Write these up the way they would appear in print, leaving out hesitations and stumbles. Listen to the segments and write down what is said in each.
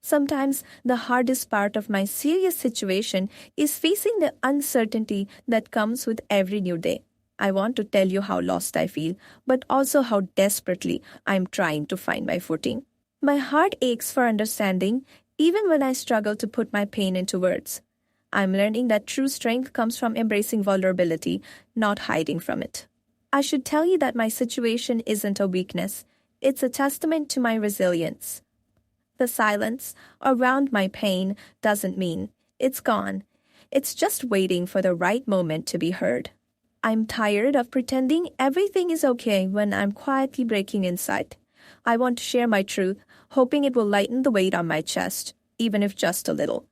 Sometimes the hardest part of my serious situation is facing the uncertainty that comes with every new day. I want to tell you how lost I feel, but also how desperately I'm trying to find my footing. My heart aches for understanding, even when I struggle to put my pain into words. I'm learning that true strength comes from embracing vulnerability, not hiding from it. I should tell you that my situation isn't a weakness, it's a testament to my resilience. The silence around my pain doesn't mean it's gone. It's just waiting for the right moment to be heard. I'm tired of pretending everything is okay when I'm quietly breaking inside. I want to share my truth, hoping it will lighten the weight on my chest, even if just a little.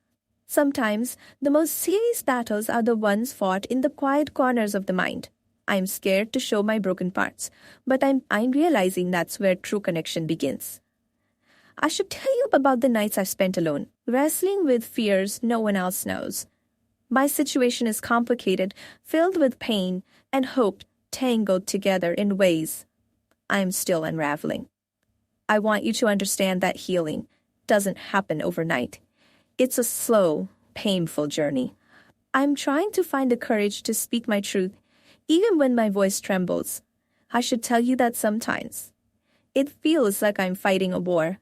Sometimes, the most serious battles are the ones fought in the quiet corners of the mind. I'm scared to show my broken parts, but I'm realizing that's where true connection begins. I should tell you about the nights I've spent alone, wrestling with fears no one else knows. My situation is complicated, filled with pain and hope tangled together in ways I'm still unraveling. I want you to understand that healing doesn't happen overnight. It's a slow, painful journey. I'm trying to find the courage to speak my truth, even when my voice trembles. I should tell you that sometimes it feels like I'm fighting a war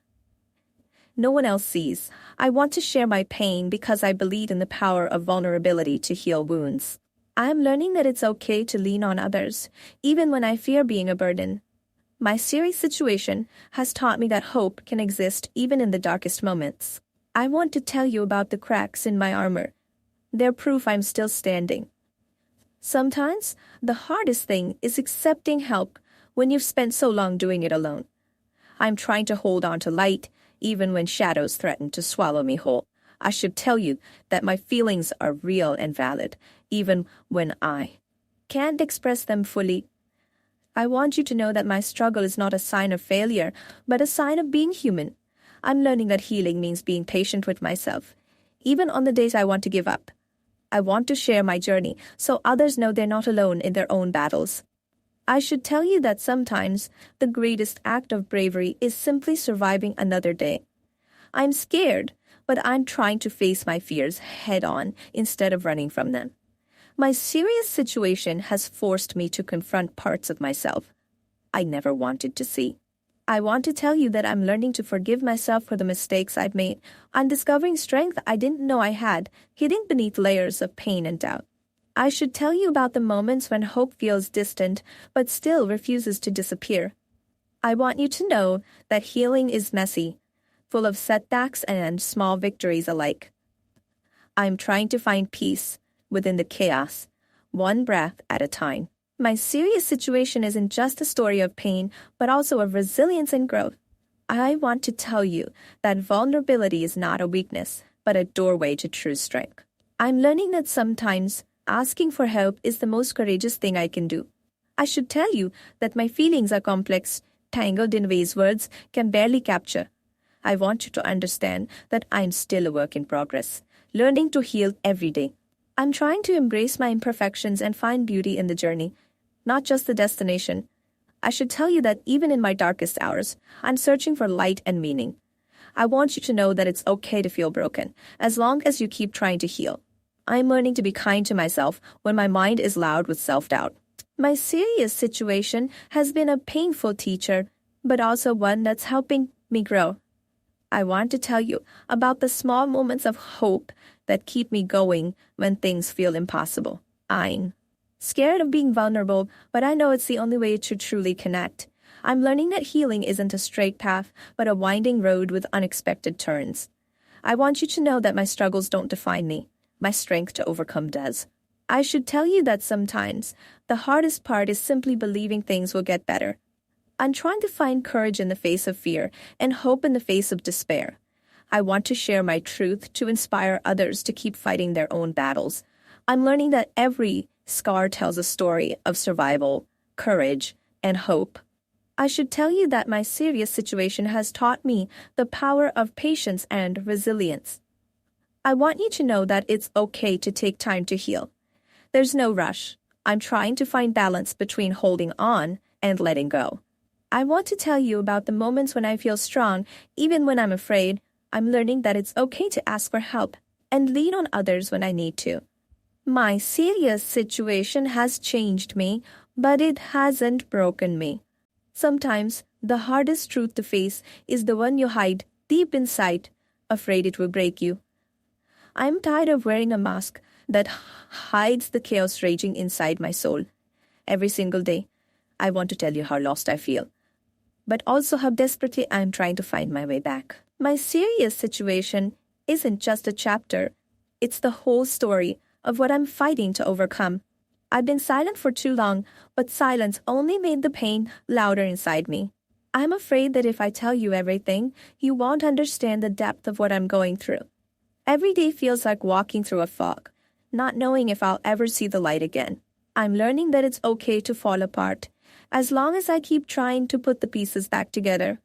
no one else sees. I want to share my pain because I believe in the power of vulnerability to heal wounds. I'm learning that it's okay to lean on others, even when I fear being a burden. My serious situation has taught me that hope can exist even in the darkest moments. I want to tell you about the cracks in my armor. They're proof I'm still standing. Sometimes, the hardest thing is accepting help when you've spent so long doing it alone. I'm trying to hold on to light, even when shadows threaten to swallow me whole. I should tell you that my feelings are real and valid, even when I can't express them fully. I want you to know that my struggle is not a sign of failure, but a sign of being human. I'm learning that healing means being patient with myself, even on the days I want to give up. I want to share my journey so others know they're not alone in their own battles. I should tell you that sometimes the greatest act of bravery is simply surviving another day. I'm scared, but I'm trying to face my fears head-on instead of running from them. My serious situation has forced me to confront parts of myself I never wanted to see. I want to tell you that I'm learning to forgive myself for the mistakes I've made. I'm discovering strength I didn't know I had, hidden beneath layers of pain and doubt. I should tell you about the moments when hope feels distant, but still refuses to disappear. I want you to know that healing is messy, full of setbacks and small victories alike. I'm trying to find peace within the chaos, one breath at a time. My serious situation isn't just a story of pain, but also of resilience and growth. I want to tell you that vulnerability is not a weakness, but a doorway to true strength. I'm learning that sometimes asking for help is the most courageous thing I can do. I should tell you that my feelings are complex, tangled in ways words can barely capture. I want you to understand that I'm still a work in progress, learning to heal every day. I'm trying to embrace my imperfections and find beauty in the journey, not just the destination. I should tell you that even in my darkest hours, I'm searching for light and meaning. I want you to know that it's okay to feel broken, as long as you keep trying to heal. I'm learning to be kind to myself when my mind is loud with self-doubt. My serious situation has been a painful teacher, but also one that's helping me grow. I want to tell you about the small moments of hope that keep me going when things feel impossible. I'm scared of being vulnerable, but I know it's the only way to truly connect. I'm learning that healing isn't a straight path, but a winding road with unexpected turns. I want you to know that my struggles don't define me. My strength to overcome does. I should tell you that sometimes the hardest part is simply believing things will get better. I'm trying to find courage in the face of fear and hope in the face of despair. I want to share my truth to inspire others to keep fighting their own battles. I'm learning that every scar tells a story of survival, courage, and hope. I should tell you that my serious situation has taught me the power of patience and resilience. I want you to know that it's okay to take time to heal. There's no rush. I'm trying to find balance between holding on and letting go. I want to tell you about the moments when I feel strong, even when I'm afraid, I'm learning that it's okay to ask for help and lean on others when I need to. My serious situation has changed me, but it hasn't broken me. Sometimes the hardest truth to face is the one you hide deep inside, afraid it will break you. I'm tired of wearing a mask that hides the chaos raging inside my soul. Every single day, I want to tell you how lost I feel, but also how desperately I'm trying to find my way back. My serious situation isn't just a chapter, it's the whole story of what I'm fighting to overcome. I've been silent for too long, but silence only made the pain louder inside me. I'm afraid that if I tell you everything, you won't understand the depth of what I'm going through. Every day feels like walking through a fog, not knowing if I'll ever see the light again. I'm learning that it's okay to fall apart, as long as I keep trying to put the pieces back together.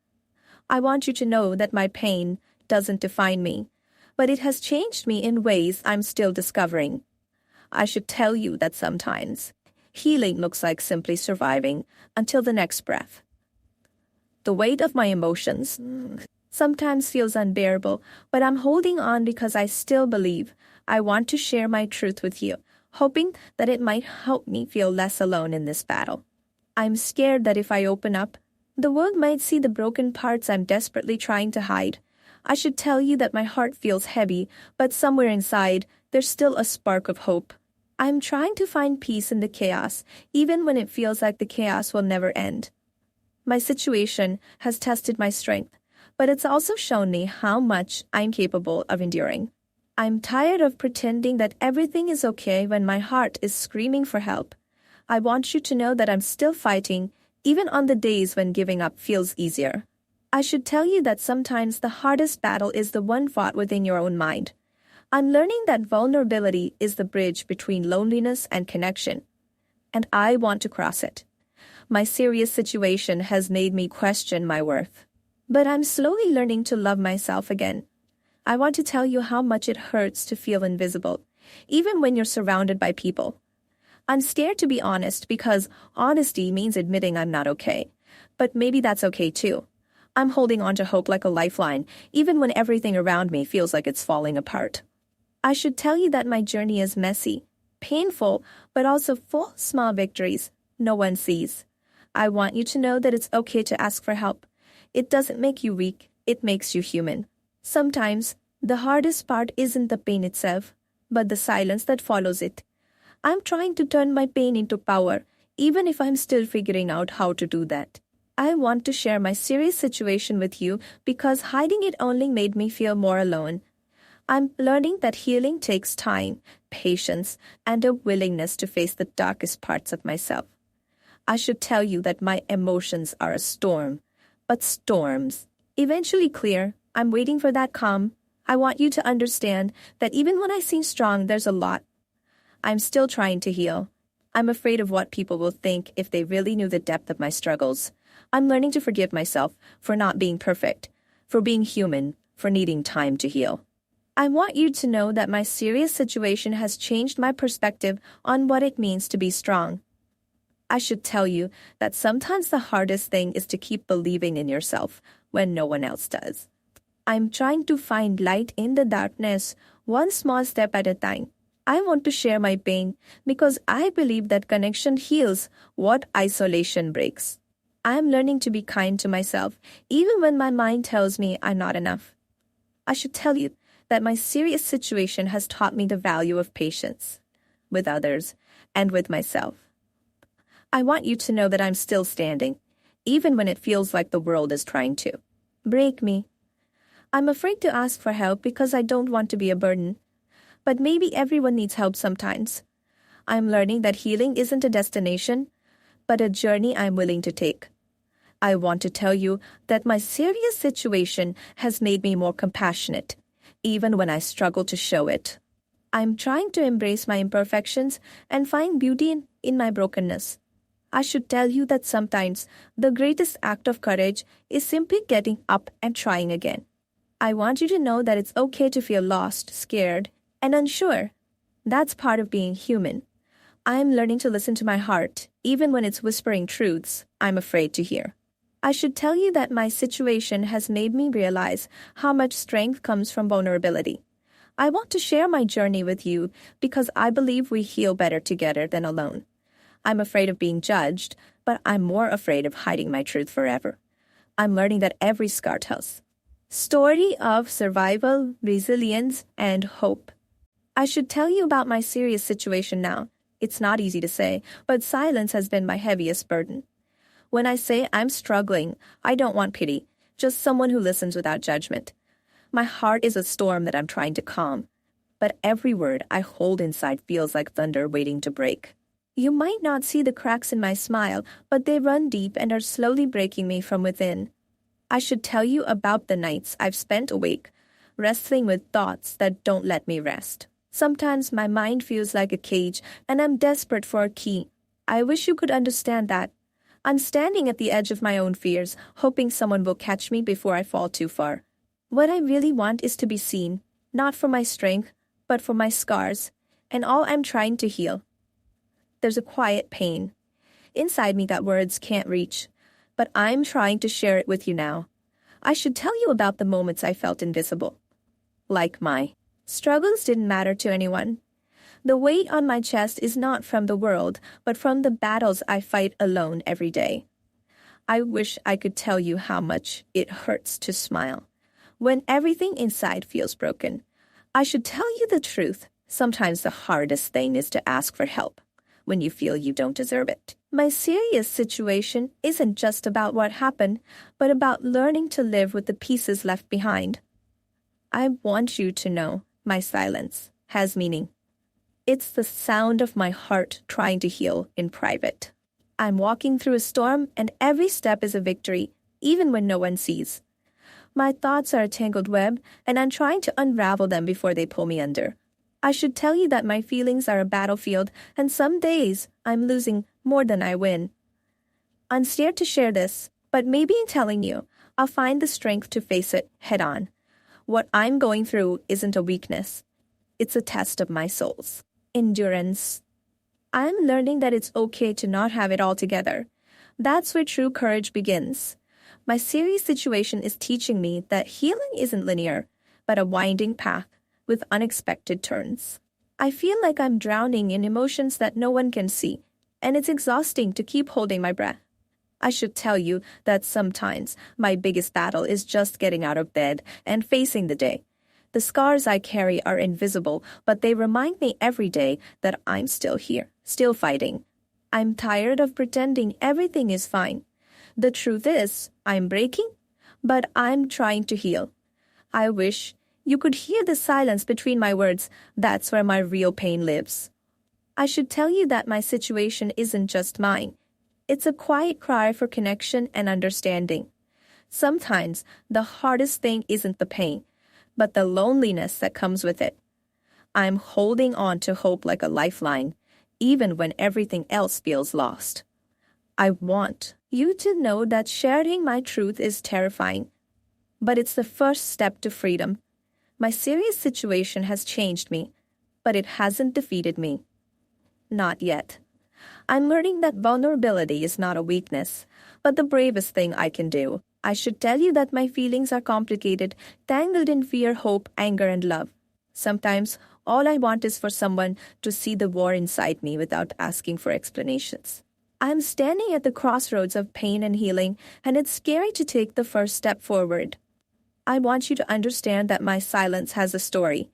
I want you to know that my pain doesn't define me, but it has changed me in ways I'm still discovering. I should tell you that sometimes healing looks like simply surviving until the next breath. The weight of my emotions sometimes feels unbearable, but I'm holding on because I still believe. I want to share my truth with you, hoping that it might help me feel less alone in this battle. I'm scared that if I open up, the world might see the broken parts I'm desperately trying to hide. I should tell you that my heart feels heavy, but somewhere inside, there's still a spark of hope. I'm trying to find peace in the chaos, even when it feels like the chaos will never end. My situation has tested my strength, but it's also shown me how much I'm capable of enduring. I'm tired of pretending that everything is okay when my heart is screaming for help. I want you to know that I'm still fighting, even on the days when giving up feels easier. I should tell you that sometimes the hardest battle is the one fought within your own mind. I'm learning that vulnerability is the bridge between loneliness and connection, and I want to cross it. My serious situation has made me question my worth, but I'm slowly learning to love myself again. I want to tell you how much it hurts to feel invisible, even when you're surrounded by people. I'm scared to be honest because honesty means admitting I'm not okay, but maybe that's okay too. I'm holding on to hope like a lifeline, even when everything around me feels like it's falling apart. I should tell you that my journey is messy, painful, but also full of small victories no one sees. I want you to know that it's okay to ask for help. It doesn't make you weak, it makes you human. Sometimes, the hardest part isn't the pain itself, but the silence that follows it. I'm trying to turn my pain into power, even if I'm still figuring out how to do that. I want to share my serious situation with you because hiding it only made me feel more alone. I'm learning that healing takes time, patience, and a willingness to face the darkest parts of myself. I should tell you that my emotions are a storm, but storms eventually clear. I'm waiting for that calm. I want you to understand that even when I seem strong, there's a lot. I'm still trying to heal. I'm afraid of what people will think if they really knew the depth of my struggles. I'm learning to forgive myself for not being perfect, for being human, for needing time to heal. I want you to know that my serious situation has changed my perspective on what it means to be strong. I should tell you that sometimes the hardest thing is to keep believing in yourself when no one else does. I'm trying to find light in the darkness, one small step at a time. I want to share my pain because I believe that connection heals what isolation breaks. I am learning to be kind to myself, even when my mind tells me I'm not enough. I should tell you that my serious situation has taught me the value of patience with others and with myself. I want you to know that I'm still standing, even when it feels like the world is trying to break me. I'm afraid to ask for help because I don't want to be a burden, but maybe everyone needs help sometimes. I'm learning that healing isn't a destination, but a journey I'm willing to take. I want to tell you that my serious situation has made me more compassionate, even when I struggle to show it. I'm trying to embrace my imperfections and find beauty in my brokenness. I should tell you that sometimes the greatest act of courage is simply getting up and trying again. I want you to know that it's okay to feel lost, scared, and unsure. That's part of being human. I am learning to listen to my heart, even when it's whispering truths I'm afraid to hear. I should tell you that my situation has made me realize how much strength comes from vulnerability. I want to share my journey with you because I believe we heal better together than alone. I'm afraid of being judged, but I'm more afraid of hiding my truth forever. I'm learning that every scar tells. Story of survival, resilience, and hope. I should tell you about my serious situation now. It's not easy to say, but silence has been my heaviest burden. When I say I'm struggling, I don't want pity, just someone who listens without judgment. My heart is a storm that I'm trying to calm, but every word I hold inside feels like thunder waiting to break. You might not see the cracks in my smile, but they run deep and are slowly breaking me from within. I should tell you about the nights I've spent awake, wrestling with thoughts that don't let me rest. Sometimes my mind feels like a cage, and I'm desperate for a key. I wish you could understand that. I'm standing at the edge of my own fears, hoping someone will catch me before I fall too far. What I really want is to be seen, not for my strength, but for my scars, and all I'm trying to heal. There's a quiet pain inside me that words can't reach, but I'm trying to share it with you now. I should tell you about the moments I felt invisible. Like my struggles didn't matter to anyone. The weight on my chest is not from the world, but from the battles I fight alone every day. I wish I could tell you how much it hurts to smile when everything inside feels broken. I should tell you the truth. Sometimes the hardest thing is to ask for help when you feel you don't deserve it. My serious situation isn't just about what happened, but about learning to live with the pieces left behind. I want you to know my silence has meaning. It's the sound of my heart trying to heal in private. I'm walking through a storm, and every step is a victory, even when no one sees. My thoughts are a tangled web, and I'm trying to unravel them before they pull me under. I should tell you that my feelings are a battlefield, and some days I'm losing more than I win. I'm scared to share this, but maybe in telling you, I'll find the strength to face it head on. What I'm going through isn't a weakness. It's a test of my soul's endurance. I'm learning that it's okay to not have it all together. That's where true courage begins. My serious situation is teaching me that healing isn't linear, but a winding path with unexpected turns. I feel like I'm drowning in emotions that no one can see, and it's exhausting to keep holding my breath. I should tell you that sometimes my biggest battle is just getting out of bed and facing the day. The scars I carry are invisible, but they remind me every day that I'm still here, still fighting. I'm tired of pretending everything is fine. The truth is, I'm breaking, but I'm trying to heal. I wish you could hear the silence between my words. That's where my real pain lives. I should tell you that my situation isn't just mine. It's a quiet cry for connection and understanding. Sometimes the hardest thing isn't the pain, but the loneliness that comes with it. I'm holding on to hope like a lifeline, even when everything else feels lost. I want you to know that sharing my truth is terrifying, but it's the first step to freedom. My serious situation has changed me, but it hasn't defeated me. Not yet. I'm learning that vulnerability is not a weakness, but the bravest thing I can do. I should tell you that my feelings are complicated, tangled in fear, hope, anger, and love. Sometimes, all I want is for someone to see the war inside me without asking for explanations. I'm standing at the crossroads of pain and healing, and it's scary to take the first step forward. I want you to understand that my silence has a story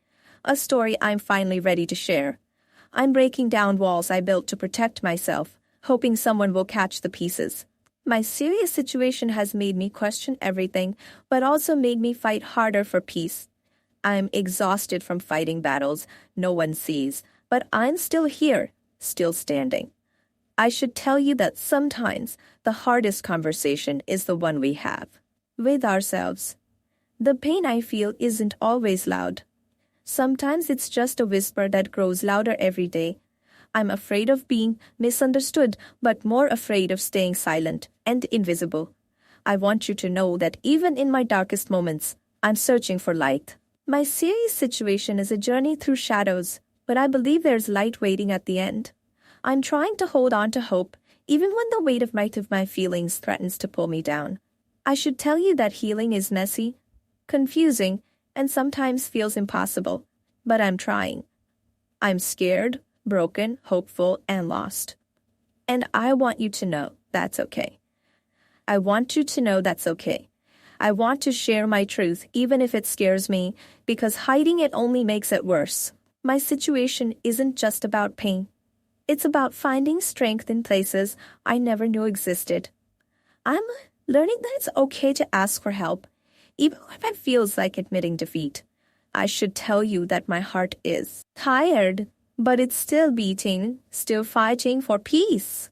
I'm finally ready to share. I'm breaking down walls I built to protect myself, hoping someone will catch the pieces. My serious situation has made me question everything, but also made me fight harder for peace. I'm exhausted from fighting battles no one sees, but I'm still here, still standing. I should tell you that sometimes the hardest conversation is the one we have with ourselves. The pain I feel isn't always loud. Sometimes it's just a whisper that grows louder every day. I'm afraid of being misunderstood, but more afraid of staying silent and invisible. I want you to know that even in my darkest moments, I'm searching for light. My serious situation is a journey through shadows, but I believe there's light waiting at the end. I'm trying to hold on to hope, even when the weight of my feelings threatens to pull me down. I should tell you that healing is messy, confusing, and sometimes feels impossible, but I'm trying. I'm scared, broken, hopeful, and lost. And I want you to know that's okay. I want you to know that's okay. I want to share my truth, even if it scares me, because hiding it only makes it worse. My situation isn't just about pain. It's about finding strength in places I never knew existed. I'm learning that it's okay to ask for help, even if it feels like admitting defeat. I should tell you that my heart is tired, but it's still beating, still fighting for peace.